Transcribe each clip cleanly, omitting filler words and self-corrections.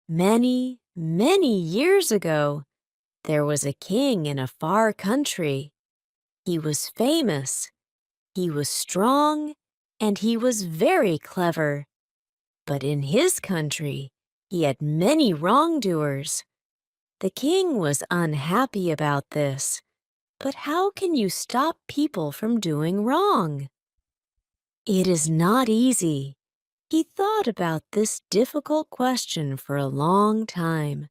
Many, many years ago, there was a king in a far country. He was famous, he was strong, and he was very clever. But in his country, he had many wrongdoers. The king was unhappy about this. But how can you stop people from doing wrong? It is not easy. He thought about this difficult question for a long time,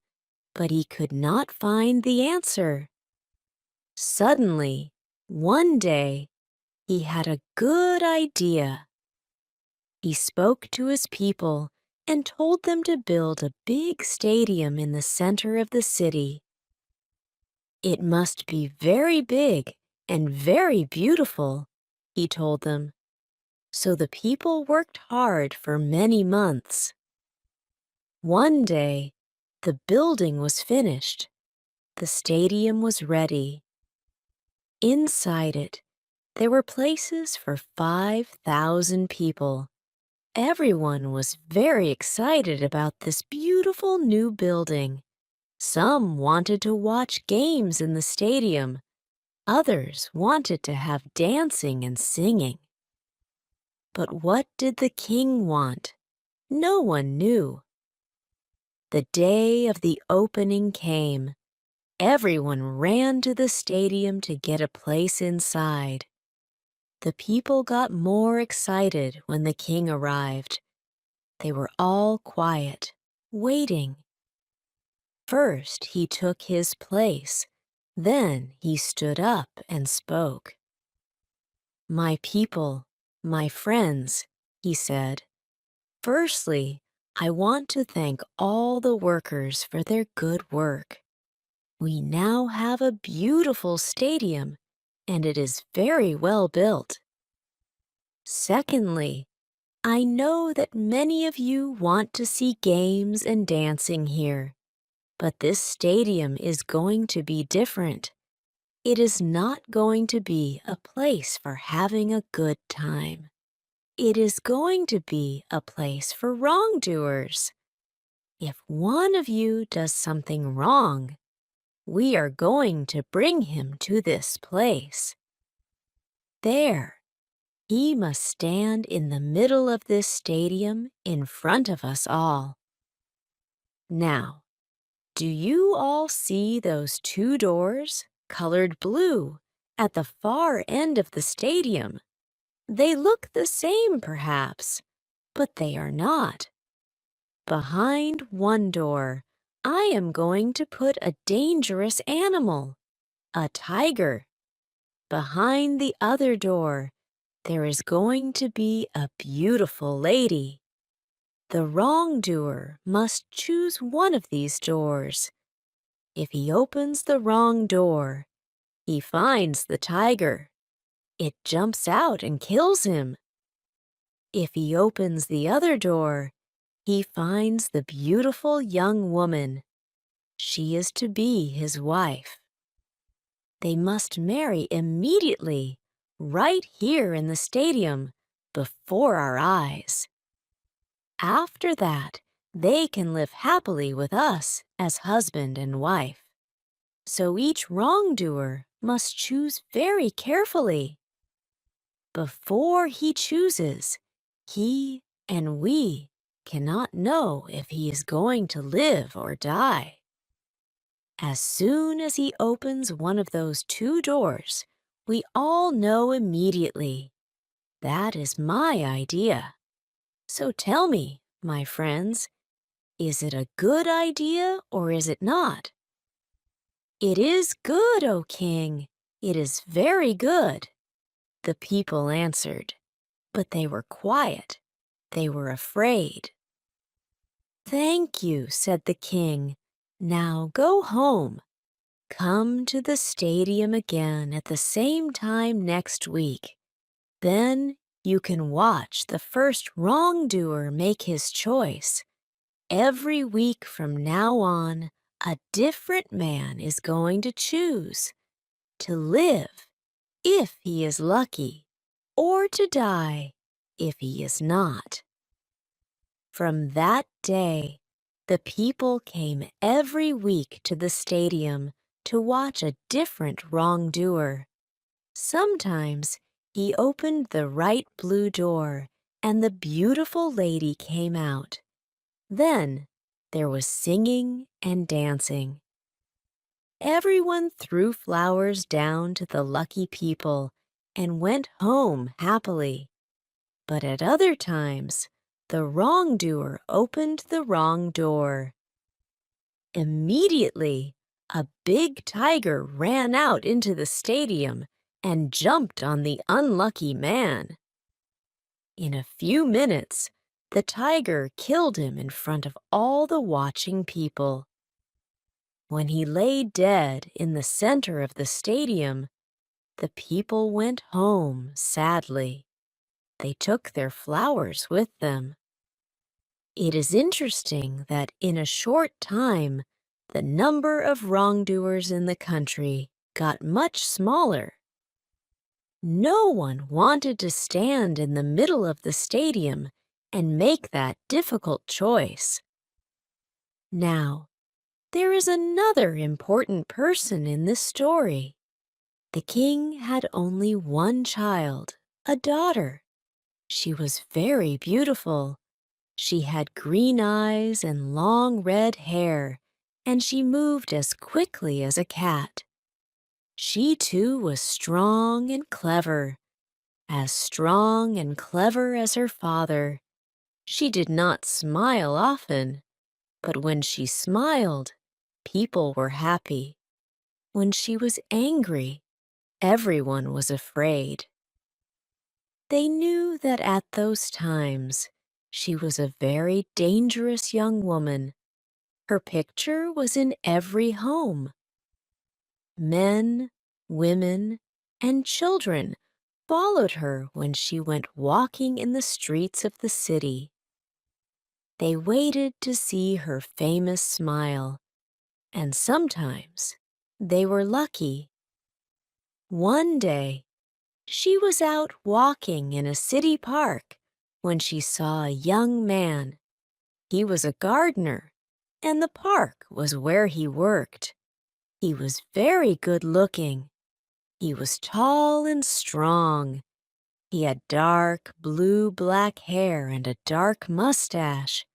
but he could not find the answer. Suddenly, one day, he had a good idea. He spoke to his people and told them to build a big stadium in the center of the city. It must be very big and very beautiful, he told them. So the people worked hard for many months. One day, the building was finished. The stadium was ready. Inside it, there were places for 5,000 people. Everyone was very excited about this beautiful new building. Some wanted to watch games in the stadium. Others wanted to have dancing and singing. But what did the king want? No one knew. The day of the opening came. Everyone ran to the stadium to get a place inside. The people got more excited when the king arrived. They were all quiet, waiting. First, he took his place. Then he stood up and spoke. "My people, my friends," he said. "Firstly, I want to thank all the workers for their good work. We now have a beautiful stadium, and it is very well built. Secondly, I know that many of you want to see games and dancing here, but this stadium is going to be different. It is not going to be a place for having a good time. It is going to be a place for wrongdoers. If one of you does something wrong, we are going to bring him to this place. There, he must stand in the middle of this stadium in front of us all. Now, do you all see those two doors, colored blue, at the far end of the stadium? They look the same, perhaps, but they are not. Behind one door, I am going to put a dangerous animal, a tiger. Behind the other door, there is going to be a beautiful lady. The wrongdoer must choose one of these doors. If he opens the wrong door, he finds the tiger. It jumps out and kills him. If he opens the other door, he finds the beautiful young woman. She is to be his wife. They must marry immediately, right here in the stadium, before our eyes. After that, they can live happily with us as husband and wife. So each wrongdoer must choose very carefully. Before he chooses, he and we cannot know if he is going to live or die. As soon as he opens one of those two doors, we all know immediately. That is my idea. So tell me, my friends, is it a good idea or is it not? It is good, O king. It is very good, the people answered. But they were quiet. They were afraid. Thank you, said the king. Now go home. Come to the stadium again at the same time next week. Then you can watch the first wrongdoer make his choice. Every week from now on, a different man is going to choose to live if he is lucky, or to die if he is not. From that day, The people came every week to the stadium to watch a different wrongdoer. Sometimes he opened the right blue door and the beautiful lady came out. Then there was singing and dancing. Everyone threw flowers down to the lucky people and went home happily. But at other times, the wrongdoer opened the wrong door. Immediately, a big tiger ran out into the stadium and jumped on the unlucky man. In a few minutes, the tiger killed him in front of all the watching people. When he lay dead in the center of the stadium, the people went home sadly. They took their flowers with them. It is interesting that in a short time, the number of wrongdoers in the country got much smaller. No one wanted to stand in the middle of the stadium and make that difficult choice. Now, there is another important person in this story. The king had only one child, a daughter. She was very beautiful. She had green eyes and long red hair, and she moved as quickly as a cat. She too was strong and clever, as strong and clever as her father. She did not smile often, but when she smiled, people were happy. When she was angry, everyone was afraid. They knew that at those times, she was a very dangerous young woman. Her picture was in every home. Men, women, and children followed her when she went walking in the streets of the city. They waited to see her famous smile, and sometimes they were lucky. One day, she was out walking in a city park when she saw a young man. He was a gardener, and the park was where he worked. He was very good-looking. He was tall and strong. He had dark blue-black hair and a dark mustache.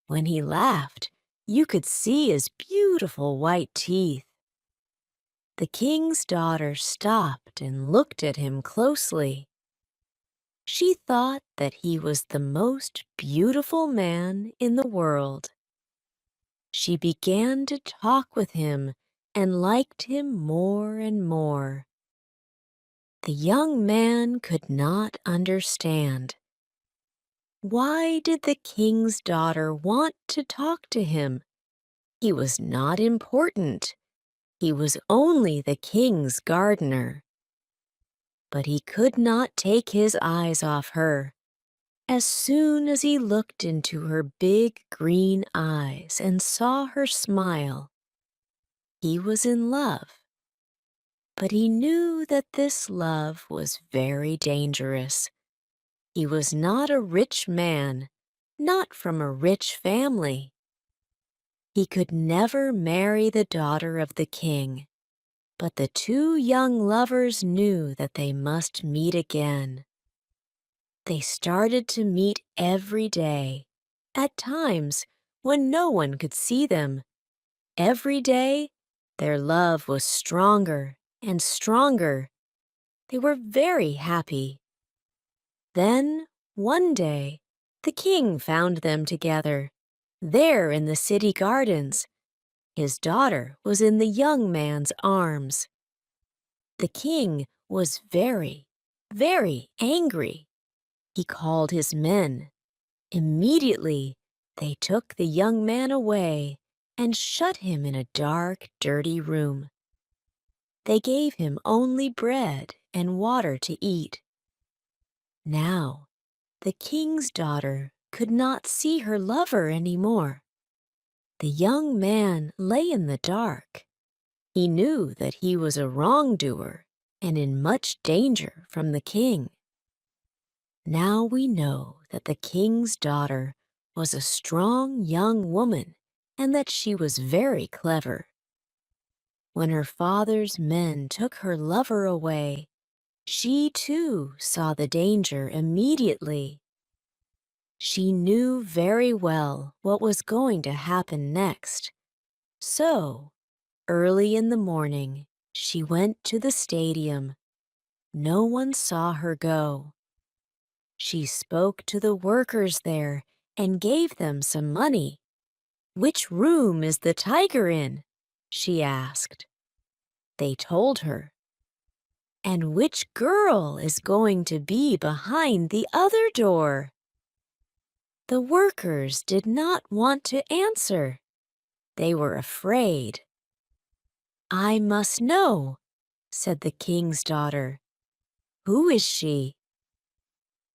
When he laughed, you could see his beautiful white teeth. The king's daughter stopped and looked at him closely. She thought that he was the most beautiful man in the world. She began to talk with him and liked him more and more. The young man could not understand. Why did the king's daughter want to talk to him? He was not important. He was only the king's gardener. But he could not take his eyes off her. As soon as he looked into her big green eyes and saw her smile, he was in love. But he knew that this love was very dangerous. He was not a rich man, not from a rich family. He could never marry the daughter of the king, but the two young lovers knew that they must meet again. They started to meet every day, at times when no one could see them. Every day, their love was stronger and stronger. They were very happy. Then, one day, the king found them together, there in the city gardens. His daughter was in the young man's arms. The king was very, very angry. He called his men. Immediately, they took the young man away and shut him in a dark, dirty room. They gave him only bread and water to eat. Now, the king's daughter could not see her lover any more. The young man lay in the dark. He knew that he was a wrongdoer and in much danger from the king. Now we know that the king's daughter was a strong young woman and that she was very clever. When her father's men took her lover away, she too saw the danger immediately. She knew very well what was going to happen next. So, early in the morning, she went to the stadium. No one saw her go. She spoke to the workers there and gave them some money. "Which room is the tiger in?" she asked. They told her. "And which girl is going to be behind the other door?" The workers did not want to answer. They were afraid. "I must know," said the king's daughter. "Who is she?"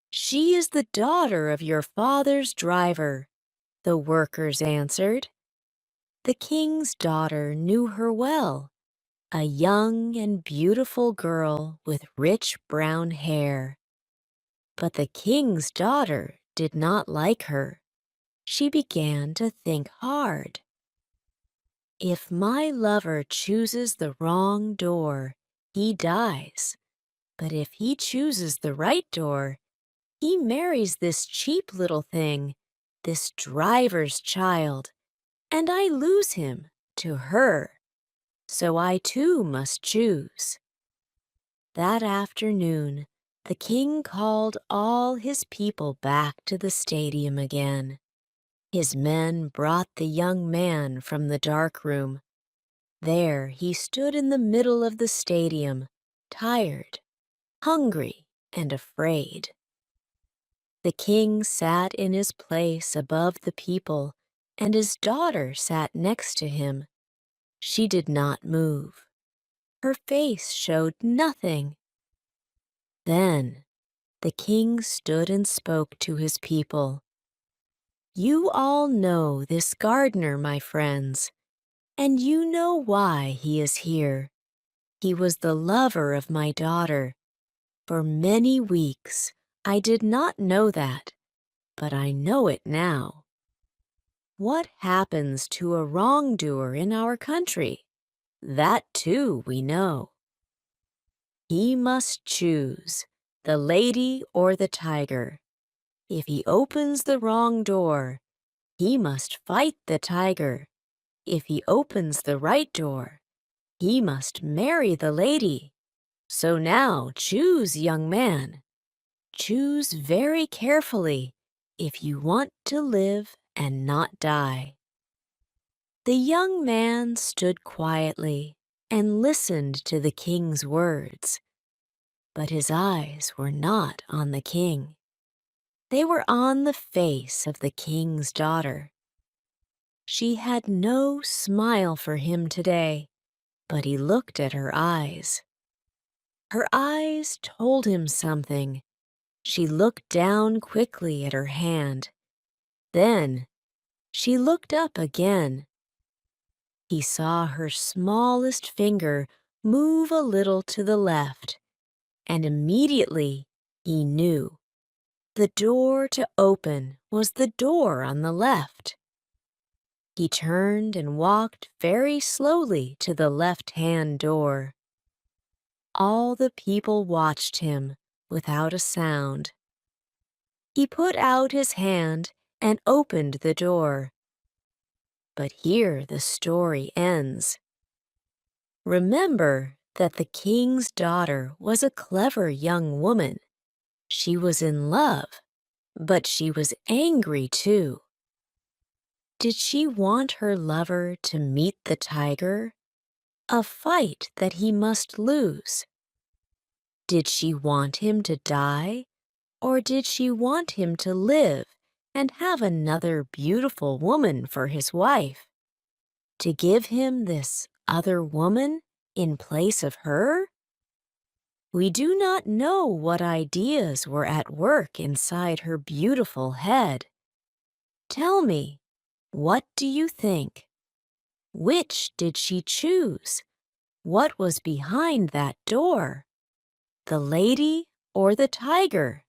"She is the daughter of your father's driver," the workers answered. The king's daughter knew her well, a young and beautiful girl with rich brown hair. But the king's daughter did not like her. She began to think hard. "If my lover chooses the wrong door, he dies. But if he chooses the right door, he marries this cheap little thing, this driver's child, and I lose him to her. So I too must choose." That afternoon, the king called all his people back to the stadium again. His men brought the young man from the dark room. There he stood in the middle of the stadium, tired, hungry, and afraid. The king sat in his place above the people, and his daughter sat next to him. She did not move. Her face showed nothing. Then the king stood and spoke to his people. "You all know this gardener, my friends, and you know why he is here. He was the lover of my daughter. For many weeks I did not know that, but I know it now. What happens to a wrongdoer in our country? That too we know. He must choose the lady or the tiger. If he opens the wrong door, he must fight the tiger. If he opens the right door, he must marry the lady. So now choose, young man. Choose very carefully if you want to live and not die." The young man stood quietly and listened to the king's words. But his eyes were not on the king. They were on the face of the king's daughter. She had no smile for him today, but he looked at her eyes. Her eyes told him something. She looked down quickly at her hand. Then she looked up again. He saw her smallest finger move a little to the left, and immediately he knew. The door to open was the door on the left. He turned and walked very slowly to the left-hand door. All the people watched him without a sound. He put out his hand and opened the door. But here the story ends. Remember that the king's daughter was a clever young woman. She was in love, but she was angry too. Did she want her lover to meet the tiger? A fight that he must lose. Did she want him to die? Or did she want him to live and have another beautiful woman for his wife? To give him this other woman in place of her? We do not know what ideas were at work inside her beautiful head. Tell me, what do you think? Which did she choose? What was behind that door? The lady or the tiger?